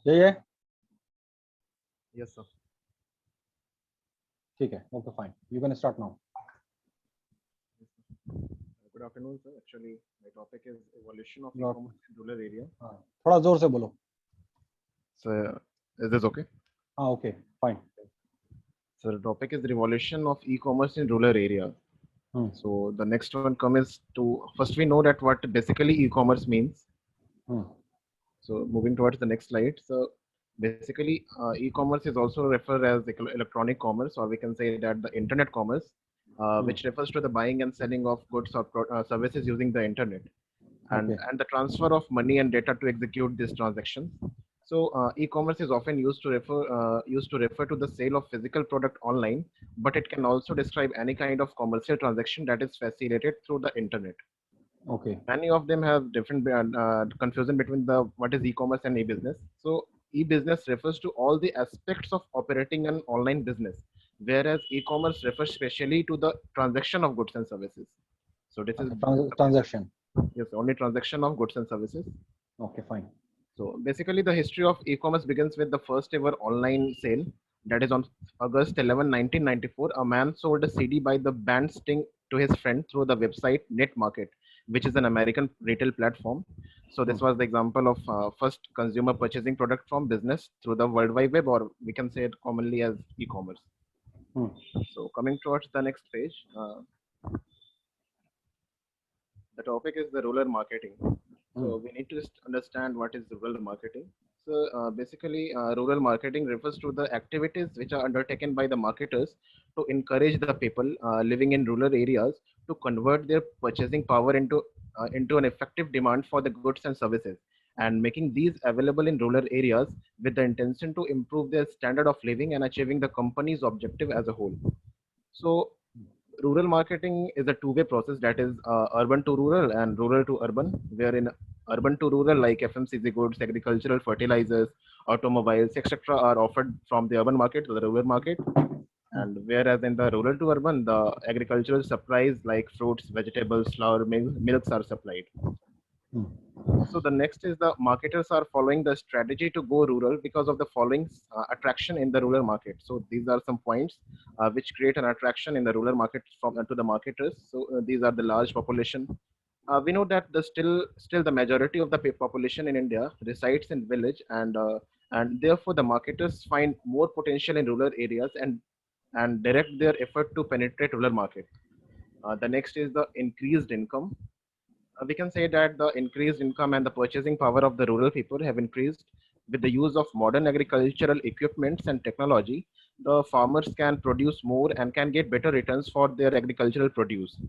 Yeah. Yes, sir. Okay, fine. You can start now. Good afternoon, sir. Actually, my topic is evolution of e-commerce in rural area. थोड़ा जोर से बोलो. So, is this okay? Okay, fine. So, the topic is the revolution of e-commerce in rural area. So, the next one comes to first we know that what basically e-commerce means. So, moving towards the next slide. So, basically, e-commerce is also referred as electronic commerce, or we can say that the internet commerce, which refers to the buying and selling of goods or services using the internet, and the transfer of money and data to execute these transactions. So, e-commerce is often used to refer to the sale of physical product online, but it can also describe any kind of commercial transaction that is facilitated through the internet. Okay. Many of them have different confusion between the what is e-commerce and e-business. So e-business refers to all the aspects of operating an online business, whereas e-commerce refers specially to the transaction of goods and services. So this is transaction. Yes, only transaction of goods and services. Okay, fine. So basically, the history of e-commerce begins with the first ever online sale. That is on August 11, 1994. A man sold a CD by the band Sting to his friend through the website Net Market, which is an American retail platform. So this was the example of first consumer purchasing product from business through the World Wide Web, or we can say it commonly as e-commerce. So coming towards the next page, the topic is the rural marketing. So we need to just understand what is rural marketing. So basically, rural marketing refers to the activities which are undertaken by the marketers to encourage the people living in rural areas to convert their purchasing power into an effective demand for the goods and services, and making these available in rural areas with the intention to improve their standard of living and achieving the company's objective as a whole. So rural marketing is a two-way process, that is urban to rural and rural to urban, wherein urban to rural like FMCG goods, agricultural fertilizers, automobiles, etc. are offered from the urban market to the rural market. And whereas in the rural to urban, the agricultural supplies like fruits, vegetables, flour, milks are supplied. So the next is the marketers are following the strategy to go rural because of the following attraction in the rural market. So these are some points which create an attraction in the rural market from to the marketers. So these are the large population. We know that still the majority of the population in India resides in village, and therefore the marketers find more potential in rural areas and direct their effort to penetrate rural market. The next is the increased income. We can say that the increased income and the purchasing power of the rural people have increased with the use of modern agricultural equipments and technology. The farmers can produce more and can get better returns for their agricultural produce.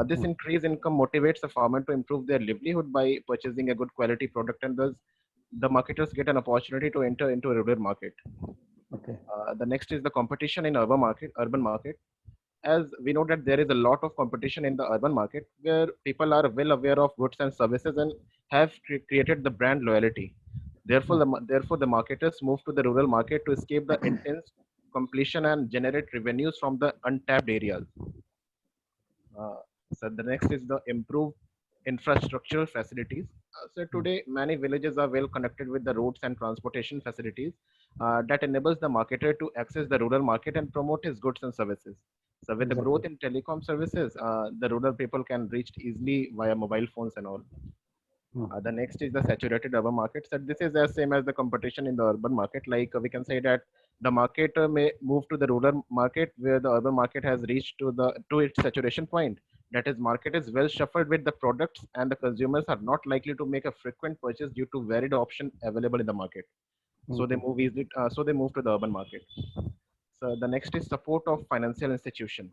This increased income motivates the farmer to improve their livelihood by purchasing a good quality product, and thus the marketers get an opportunity to enter into a rural market. Okay. The next is the competition in urban market. As we know that there is a lot of competition in the urban market where people are well aware of goods and services and have created the brand loyalty. Therefore, the marketers move to the rural market to escape the intense competition and generate revenues from the untapped areas. So the next is the improved infrastructural facilities. So today, many villages are well connected with the roads and transportation facilities that enables the marketer to access the rural market and promote his goods and services. So with the growth in telecom services, the rural people can reach easily via mobile phones and all. The next is the saturated urban market. So this is the same as the competition in the urban market. Like we can say that the market may move to the rural market where the urban market has reached to its saturation point. That is, market is well shuffled with the products, and the consumers are not likely to make a frequent purchase due to varied option available in the market. So they move easily. So they move to the urban market. So the next is support of financial institution.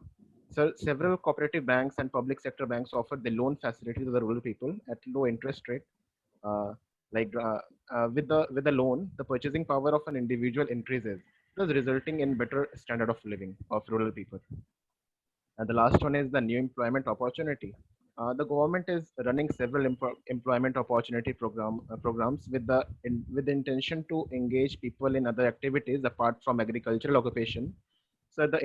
So several cooperative banks and public sector banks offer the loan facility to the rural people at low interest rate. Uh, with the loan, the purchasing power of an individual increases, thus resulting in better standard of living of rural people. And the last one is the new employment opportunity. The government is running several employment opportunity programs with the intention to engage people in other activities apart from agricultural occupation. So the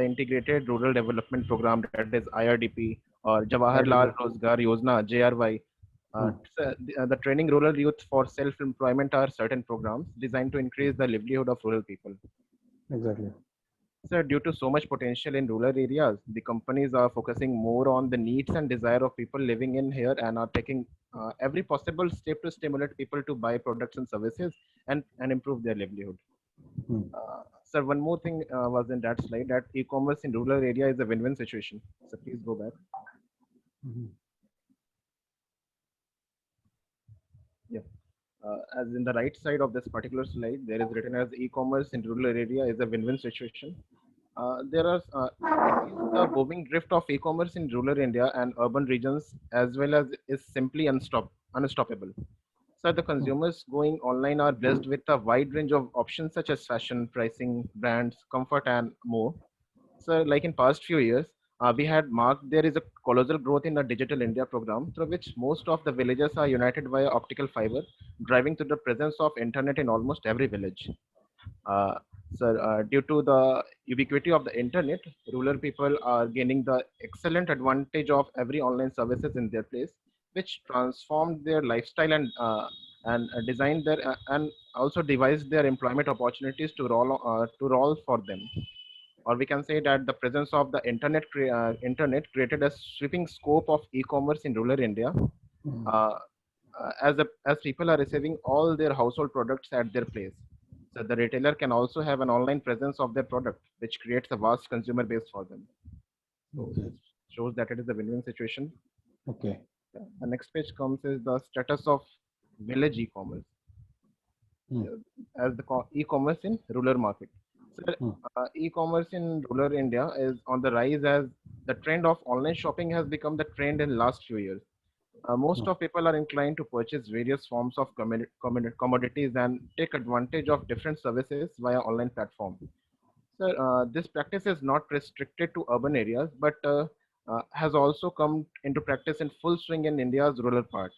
Integrated Rural Development Program, that is IRDP, or Jawaharlal Rozgar Yojana (JRY), The training rural youth for self-employment are certain programs designed to increase the livelihood of rural people. Exactly. So due to so much potential in rural areas, the companies are focusing more on the needs and desire of people living in here and are taking every possible step to stimulate people to buy products and services and improve their livelihood. Hmm. Sir, one more thing was in that slide that e-commerce in rural area is a win-win situation. So please go back. Mhm. Yeah. As in the right side of this particular slide, there is written as e-commerce in rural area is a win-win situation. There are it means the booming drift of e-commerce in rural India and urban regions as well as is simply unstoppable. So the Hmm. consumers going online are blessed with a wide range of options such as fashion, pricing, brands, comfort, and more. So, like in past few years, we had marked there is a colossal growth in the Digital India program, through which most of the villages are united via optical fiber, driving to the presence of internet in almost every village. Uh, Due to the ubiquity of the internet, rural people are gaining the excellent advantage of every online services in their place, which transformed their lifestyle and designed their and also devised their employment opportunities to roll for them. Or we can say that the presence of the internet created a sweeping scope of e-commerce in rural India. Hmm. Uh, as people are receiving all their household products at their place. So the retailer can also have an online presence of their product, which creates a vast consumer base for them. So Okay. this shows that it is a win-win situation. Okay. The next page comes is the status of village e-commerce Hmm. as the e-commerce in rural market. So Hmm. e-commerce in rural India is on the rise as the trend of online shopping has become the trend in last few years. Most Hmm. of people are inclined to purchase various forms of commodities and take advantage of different services via online platform. So this practice is not restricted to urban areas, but has also come into practice in full swing in India's rural part.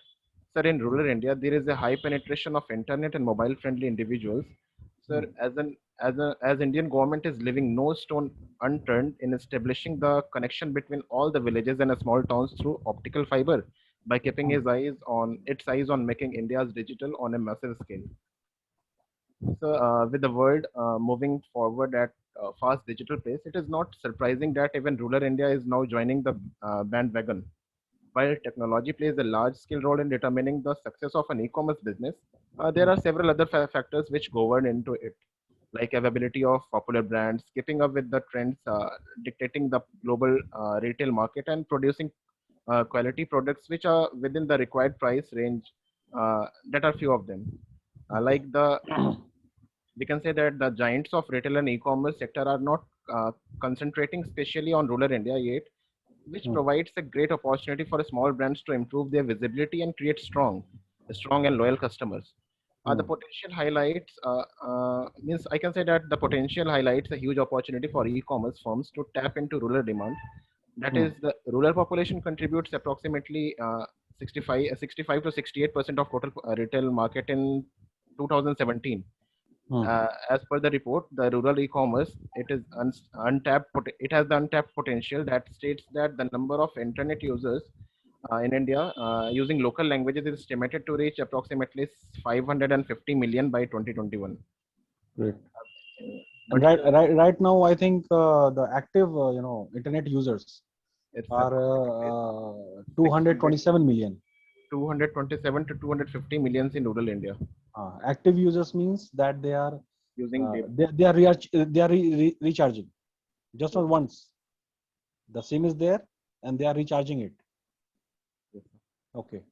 Sir, in rural India, there is a high penetration of internet and mobile-friendly individuals. Sir, Hmm. as Indian government is leaving no stone unturned in establishing the connection between all the villages and small towns through optical fiber by keeping Hmm. its eyes on making India's digital on a massive scale. So, with the world moving forward at a fast digital pace, it is not surprising that even rural India is now joining the bandwagon. While technology plays a large-scale role in determining the success of an e-commerce business, there Hmm. are several other factors which govern into it, like availability of popular brands, keeping up with the trends, dictating the global retail market, and producing quality products which are within the required price range. That are few of them. Okay. Like the We can say that the giants of retail and e-commerce sector are not concentrating especially on rural India yet, which Hmm. provides a great opportunity for small brands to improve their visibility and create strong and loyal customers. The Hmm. potential highlights means I can say that the potential highlights a huge opportunity for e-commerce firms to tap into rural demand. That Hmm. is, the rural population contributes approximately 65 to 68% of total retail market in 2017. Hmm. As per the report, the rural e-commerce it has the untapped potential that states that the number of internet users in India using local languages is estimated to reach approximately 550 million by 2021. Great. And But right now, I think the active, internet users it's are approximately 600 227 million. 227 to 250 millions in rural India Active users means that they are using data. recharging just Yes, not once. The SIM is there and they are recharging it. yes. Okay.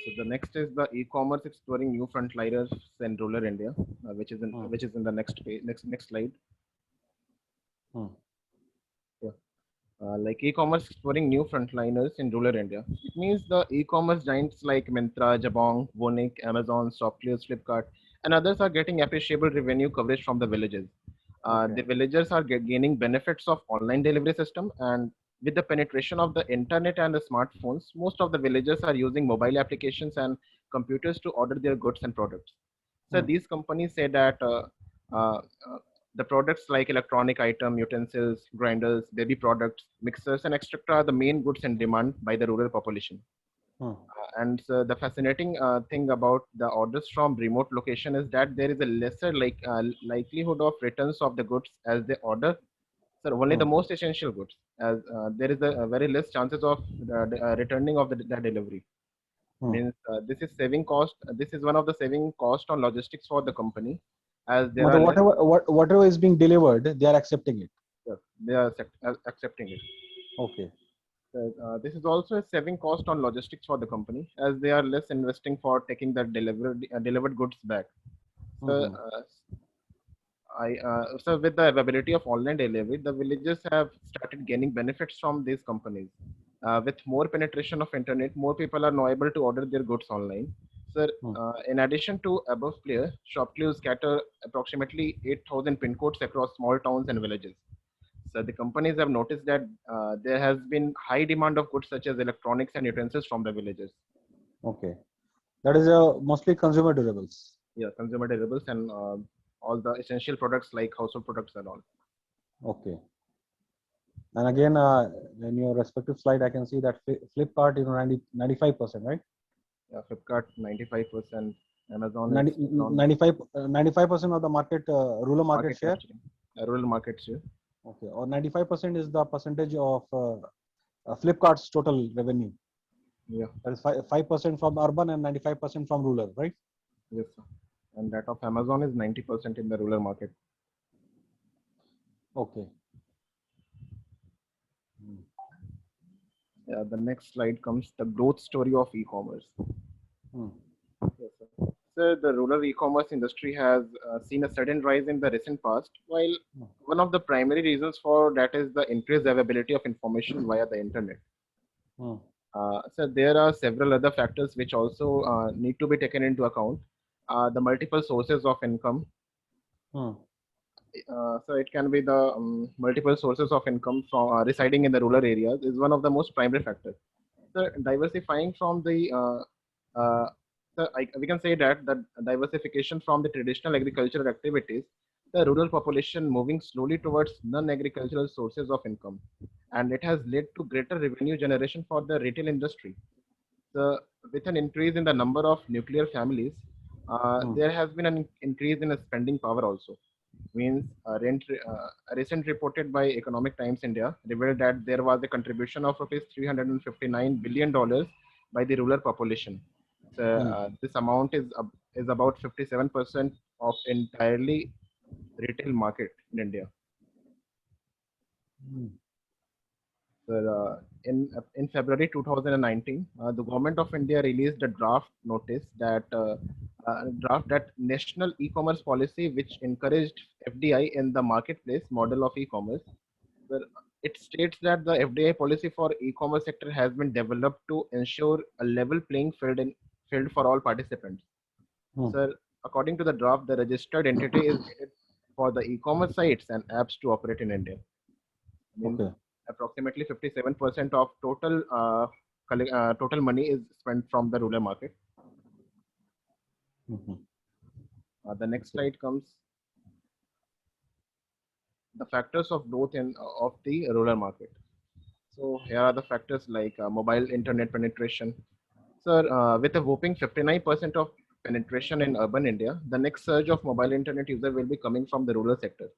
So the next is the e-commerce exploring new frontliners in rural India, Hmm. which is in the next page, next slide. Hmm. Yeah. Like e-commerce exploring new frontliners in rural India. It means the e-commerce giants like Myntra, Jabong, Vonik, Amazon, Shopclus, Flipkart, and others are getting appreciable revenue coverage from the villages. Okay. The villagers are gaining benefits of online delivery system, and with the penetration of the internet and the smartphones, most of the villagers are using mobile applications and computers to order their goods and products. So Hmm. these companies say that uh, uh, the products like electronic item, utensils, grinders, baby products, mixers, and etc. are the main goods in demand by the rural population. And the fascinating thing about the orders from remote location is that there is a lesser likelihood of returns of the goods as they order. So only the most essential goods, as there is a very less chances of returning of the delivery. Means this is saving cost. This is one of the saving cost on logistics for the company, as there are less. Whatever is being delivered, they are accepting it. Yes, they are accepting it. Okay. This is also a saving cost on logistics for the company, as they are less investing for taking the delivered goods back. So, so with the availability of online delivery, the villages have started gaining benefits from these companies. With more penetration of internet, more people are now able to order their goods online. So, in addition to above player, shopkeepers scatter approximately 8,000 pin codes across small towns and villages. So the companies have noticed that there has been high demand of goods such as electronics and utensils from the villages. Okay, that is mostly consumer durables. Yeah, consumer durables and all the essential products like household products and all. Okay. And again, in your respective slide, I can see that Flipkart is 95%, right? Yeah, Flipkart 95%, Amazon 95% of the market, rural market share. Rural market share. Okay, or 95% is the percentage of Flipkart's total revenue. Yeah. That is 5% from urban and 95% from rural, right? Yes, sir. And that of Amazon is 90% in the rural market. Okay. Yeah, the next slide comes the growth story of e-commerce. Yes, sir. So the rural e-commerce industry has seen a sudden rise in the recent past, while one of the primary reasons for that is the increased availability of information via the internet. So there are several other factors which also need to be taken into account. The multiple sources of income. So it can be the multiple sources of income from residing in the rural areas is one of the most primary factors. So diversifying from the we can say that the diversification from the traditional agricultural activities, the rural population moving slowly towards non-agricultural sources of income, and it has led to greater revenue generation for the retail industry. So with an increase in the number of nuclear families, there has been an increase in spending power also. Means a recent reported by Economic Times India revealed that there was a contribution of rupees $359 billion by the rural population. So this amount is about 57% of entirely retail market in India. So in February 2019, the government of India released a draft notice that national e-commerce policy, which encouraged FDI in the marketplace model of e-commerce. It states that the FDI policy for e-commerce sector has been developed to ensure a level playing field for all participants. So according to the draft, the registered entity is needed for the e-commerce sites and apps to operate in India. Okay. Approximately 57% of total total money is spent from the rural market. The next slide comes the factors of growth of the rural market. So here are the factors like mobile internet penetration. So with a whopping 59% of penetration in urban India, the next surge of mobile internet user will be coming from the rural sector.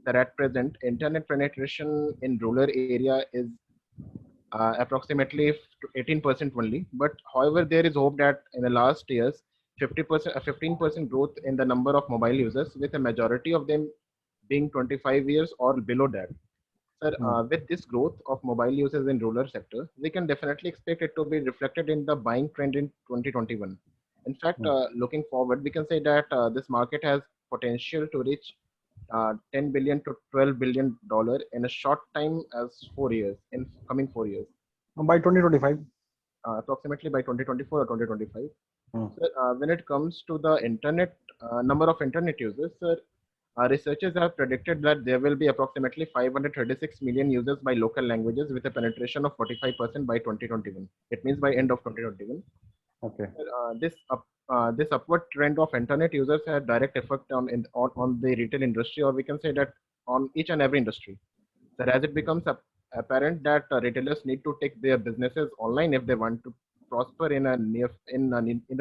That at present, internet penetration in rural area is approximately 18% only. But however, there is hope that in the last years, 15% growth in the number of mobile users, with a majority of them being 25 years or below that. Sir, with this growth of mobile users in rural sector, we can definitely expect it to be reflected in the buying trend in 2021. In fact, looking forward, we can say that this market has potential to reach 10 billion to 12 billion dollar in a short time as 4 years, in coming 4 years. By 2025? Approximately by 2024 or 2025. So, when it comes to the internet, number of internet users, researchers have predicted that there will be approximately 536 million users by local languages with a penetration of 45% by 2021. It means by end of 2021. Okay. This upward trend of internet users had direct effect on the retail industry, or we can say that on each and every industry. So as it becomes apparent that retailers need to take their businesses online if they want to prosper in the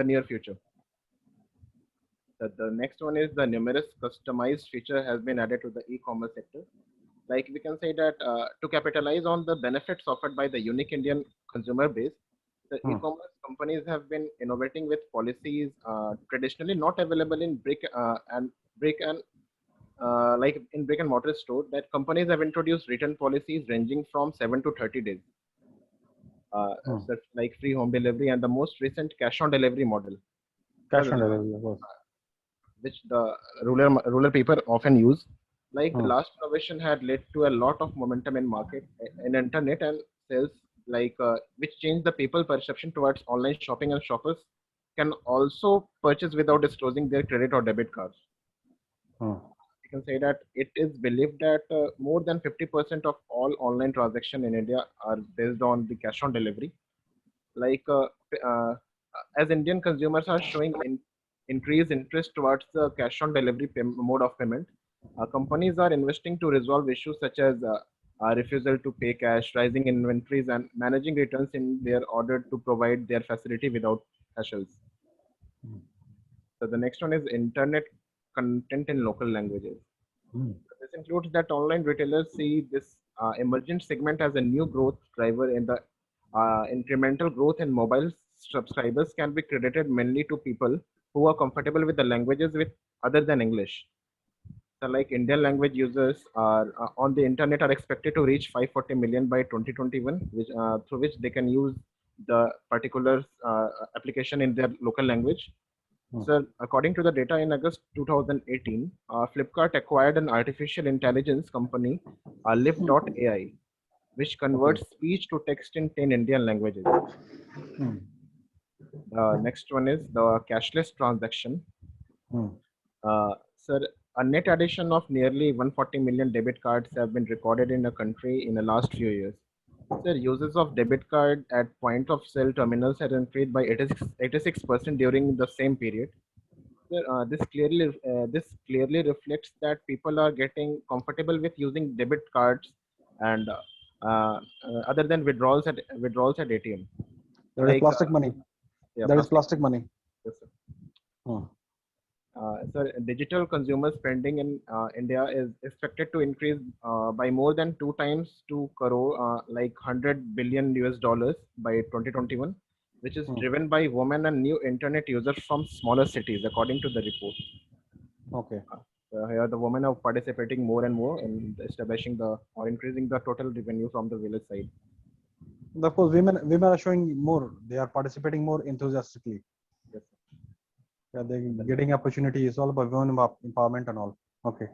near future. The next one is the numerous customized feature has been added to the e-commerce sector. Like we can say that to capitalize on the benefits offered by the unique Indian consumer base, the e-commerce companies have been innovating with policies traditionally not available in brick and mortar store. That companies have introduced return policies ranging from 7 to 30 days, such like free home delivery and the most recent cash on delivery model. Cash on delivery, of course. Which the rural people often use. Like the last innovation had led to a lot of momentum in market in internet and sales, like which changed the people perception towards online shopping, and shoppers can also purchase without disclosing their credit or debit cards. You can say that it is believed that more than 50% of all online transactions in India are based on the cash on delivery. Like as Indian consumers are showing increased interest towards the cash on delivery mode of payment, companies are investing to resolve issues such as refusal to pay cash, rising inventories, and managing returns in their order to provide their facility without hassles. So the next one is internet content in local languages. This includes that online retailers see this emergent segment as a new growth driver in the incremental growth in mobile subscribers can be credited mainly to people who are comfortable with the languages with other than English. So like Indian language users are on the internet are expected to reach 540 million by 2021, which through which they can use the particular application in their local language. So according to the data in August 2018, Flipkart acquired an artificial intelligence company, Lift.ai, which converts speech to text in 10 Indian languages. Next one is the cashless transaction. Sir, a net addition of nearly 140 million debit cards have been recorded in the country in the last few years. Sir, uses of debit card at point of sale terminals has increased by 86% during the same period. Sir, this clearly reflects that people are getting comfortable with using debit cards and other than withdrawals at ATM. There is plastic money. Yeah, there is plastic money. Yes, sir. So digital consumer spending in India is expected to increase by more than 2 times to crore, like $100 billion by 2021, which is driven by women and new internet users from smaller cities, according to the report. Okay. Here the women are participating more and more in establishing or increasing the total revenue from the village side. Of course, women are showing more. They are participating more enthusiastically. Yes. Yeah, they're getting opportunity. It's all about women empowerment and all. Okay.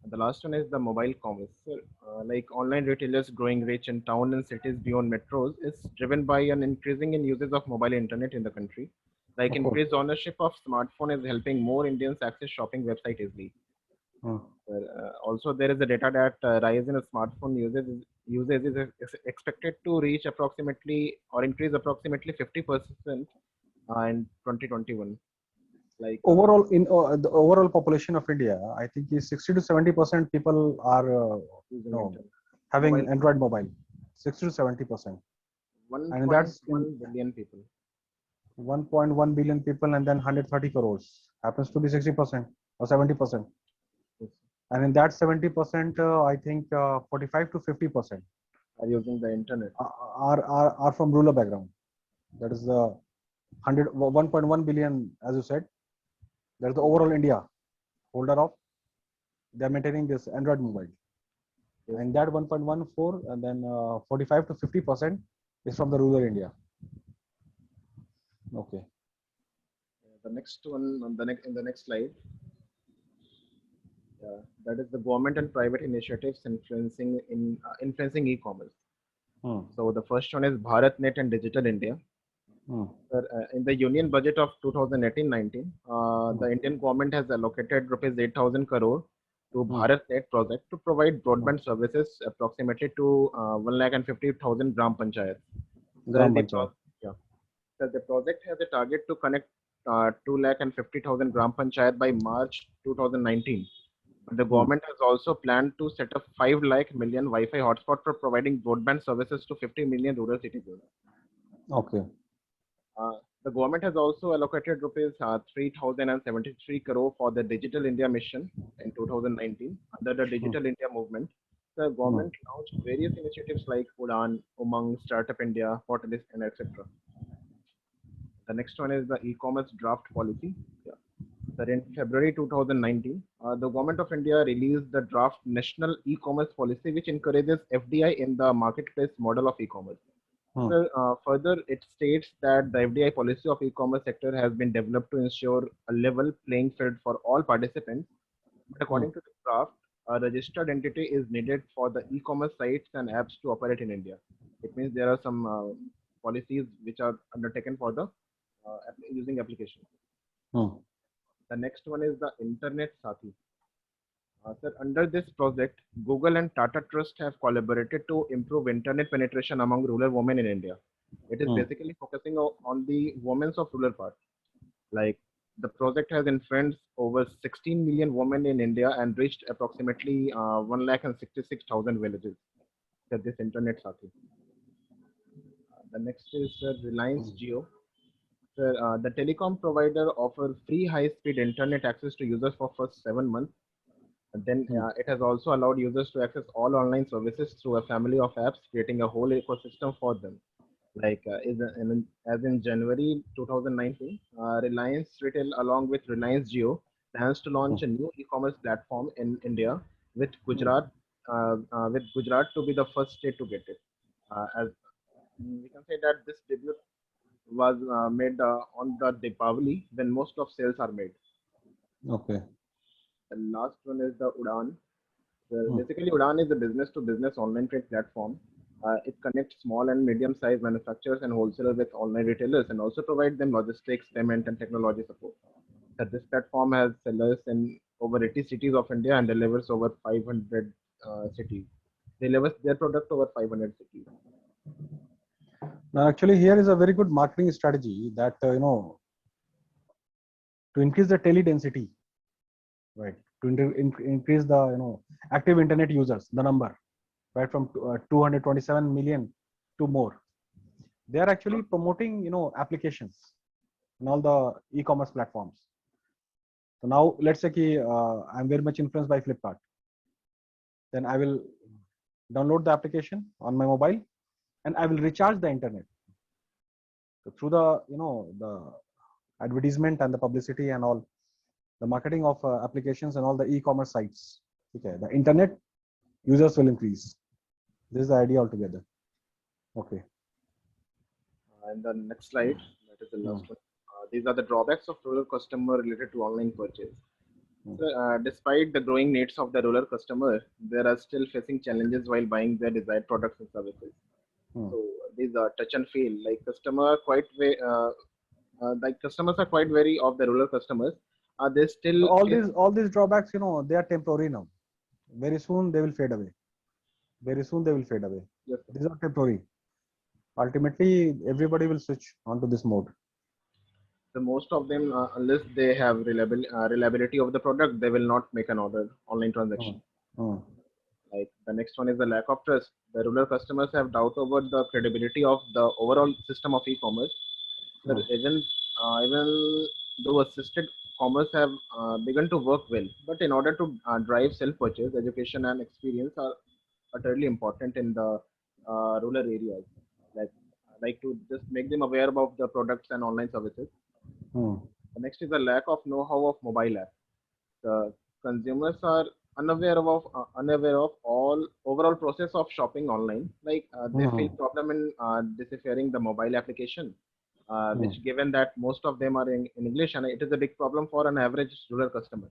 The last one is the mobile commerce. Like online retailers growing rich in town and cities beyond metros is driven by an increasing in uses of mobile internet in the country. Like increased ownership of smartphone is helping more Indians access shopping website easily. Also, there is the data that rise in a smartphone usage is expected to reach approximately or increase approximately 50% in 2021. Like overall, in the overall population of India, I think is 60 to 70% people are having mobile. Android mobile. 60 to 70%. And that's 1 billion people. 1.1 billion people, and then 130 crores happens to be 60% or 70%. Yes. And in that 70%, I think 45 to 50% are using the internet. Are from rural background. That is the 1.1 billion, as you said. That's the overall India holder of. They are maintaining this Android mobile. Yes. And that 1.14 and then 45 to 50% is from the rural India. Okay. The next one on in the next slide. That is the government and private initiatives influencing e-commerce. So the first one is BharatNet and Digital India. In the Union Budget of 2018-19, the Indian government has allocated rupees 8,000 crore to BharatNet project to provide broadband services approximately to 150,000 Gram Panchayats. So the project has a target to connect 250,000 Gram Panchayat by March 2019. But the government has also planned to set up 5 lakh million Wi-Fi hotspot for providing broadband services to 50 million rural citizens. Okay. The government has also allocated rupees 3,073 crore for the Digital India mission in 2019 under the Hmm. Digital India movement. The government launched various initiatives like Udan, Umang, Startup India, Portalis, and etc. The next one is the e-commerce draft policy. Yeah. So in February 2019, the government of India released the draft national e-commerce policy, which encourages FDI in the marketplace model of e-commerce. Hmm. So, further, it states that the FDI policy of e-commerce sector has been developed to ensure a level playing field for all participants. But according to the draft, a registered entity is needed for the e-commerce sites and apps to operate in India. It means there are some policies which are undertaken for the using application. Hmm. The next one is the Internet Sathi. Sir, under this project, Google and Tata Trust have collaborated to improve internet penetration among rural women in India. It is Hmm. basically focusing on the women of rural part. Like the project has influenced over 16 million women in India and reached approximately 1,66,000 villages with this internet Sathi. The next is Reliance Jio. Sir, the telecom provider offers free high-speed internet access to users for first 7 months. And then it has also allowed users to access all online services through a family of apps, creating a whole ecosystem for them. Like as in January 2019, Reliance Retail along with Reliance Jio plans to launch a new e-commerce platform in India with Gujarat to be the first state to get it. As we can say that this debut was made on the Deepavali when most of sales are made. Okay. The last one is the Udan. Hmm. Basically, Udan is a business-to-business online trade platform. It connects small and medium-sized manufacturers and wholesalers with online retailers and also provides them logistics, payment, and technology support. This platform has sellers in over 80 cities of India and delivers over 500 cities. Delivers their product over 500 cities. Now, actually, here is a very good marketing strategy that to increase the tele density, right? To increase the active internet users, the number, right, from 227 million to more. They are actually promoting applications in all the e-commerce platforms. So now let's say I'm very much influenced by Flipkart. Then I will download the application on my mobile and I will recharge the internet. So through the the advertisement and the publicity and all the marketing of applications and all the e-commerce sites, okay, the internet users will increase. This is the idea altogether. Okay. And the next slide, that is the last one. These are the drawbacks of rural customer related to online purchase. So, despite the growing needs of the rural customer, they are still facing challenges while buying their desired products and services. So these are touch and feel. Like customers are quite wary of the rural customers. They still all these drawbacks, they are temporary now. Very soon they will fade away. Very soon they will fade away. Yes, these are temporary. Ultimately, everybody will switch onto this mode. the most of them, unless they have reliability of the product, they will not make an order online transaction. Like the next one is the lack of trust. The rural customers have doubt over the credibility of the overall system of e-commerce. So even though assisted commerce have begun to work well, but in order to drive self-purchase, education and experience are utterly important in the rural areas. Like to just make them aware about the products and online services. The next is the lack of know-how of mobile apps. The consumers are unaware of all overall process of shopping online. Like they feel problem in deciphering the mobile application, which given that most of them are in English, and it is a big problem for an average rural customer.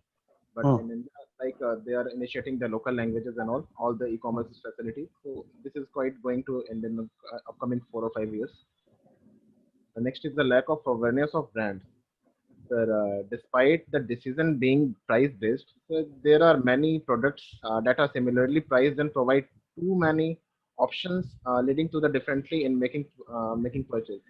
But in India, like they are initiating the local languages and all the e-commerce facilities. So this is quite going to end in the upcoming 4 or 5 years. The next is the lack of awareness of brands. Despite the decision being price based, there are many products that are similarly priced and provide too many options, leading to the differently in making purchase.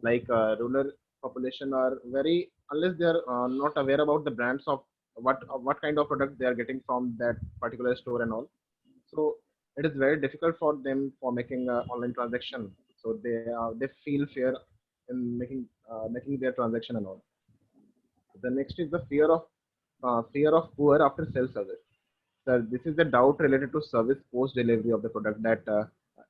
Like rural population are very unless they are not aware about the brands of what kind of product they are getting from that particular store and all. So it is very difficult for them for making online transaction. So they feel fear in making their transaction and all. The next is the fear of poor after sales service. So this is the doubt related to service post delivery of the product, that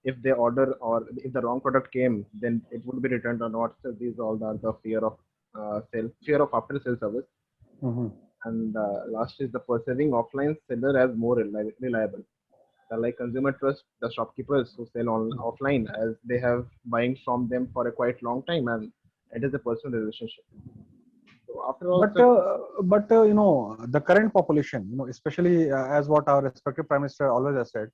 if they order or if the wrong product came, then it would be returned or not. So these all are the fear of after sales service. Mhm. And last is the perceiving offline seller as more reliable. Like consumer trust the shopkeepers who sell on offline, as they have buying from them for a quite long time, and it is a personal relationship. So after all, You know, the current population, you know, especially as what our respective prime minister always has said,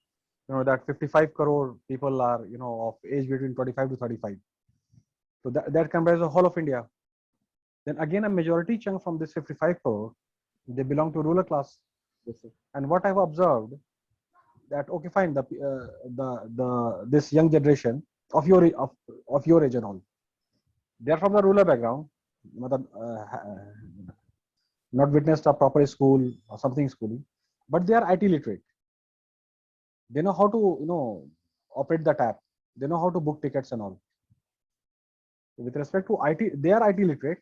you know, that 55 crore people are, you know, of age between 25 to 35. So that comprises the whole of India. Then again, a majority chunk from this 55 crore, they belong to rural class. yes, sir. And what I've observed, that okay, fine, this young generation of your age and all, they are from the rural background, not witnessed a proper school or something schooling, but they are IT literate. They know how to, you know, operate the tap. They know how to book tickets and all. With respect to IT, they are IT literate,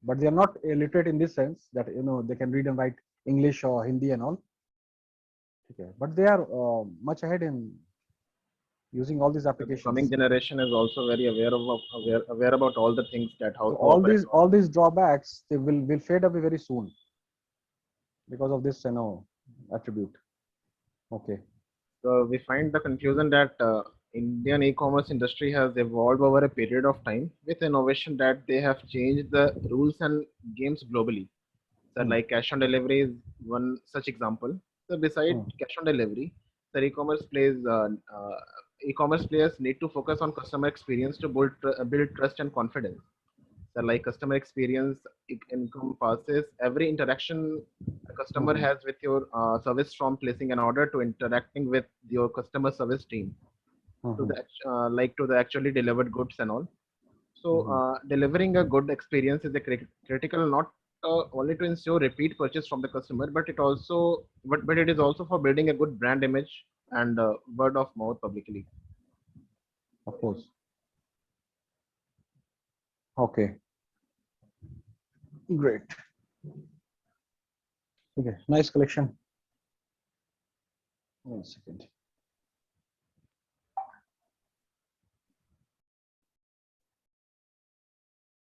but they are not literate in this sense that, you know, they can read and write English or Hindi and all. Okay. But they are much ahead in using all these The applications. coming generation is also very aware about all the things that how So to operate. all these drawbacks, they will fade away very soon because of this, you know, attribute. Okay. So we find the conclusion that Indian e-commerce industry has evolved over a period of time with innovation that they have changed the rules and games globally. So like cash on delivery is one such example. So beside cash on delivery, the e-commerce players need to focus on customer experience to build trust and confidence. So like customer experience, it encompasses every interaction a customer has with your service, from placing an order to interacting with your customer service team to the actually delivered goods and all. So delivering a good experience is a critical, not only to ensure repeat purchase from the customer, but it is also for building a good brand image and word of mouth publicly. Of course. Okay. Great. Okay. Nice collection. 1 second.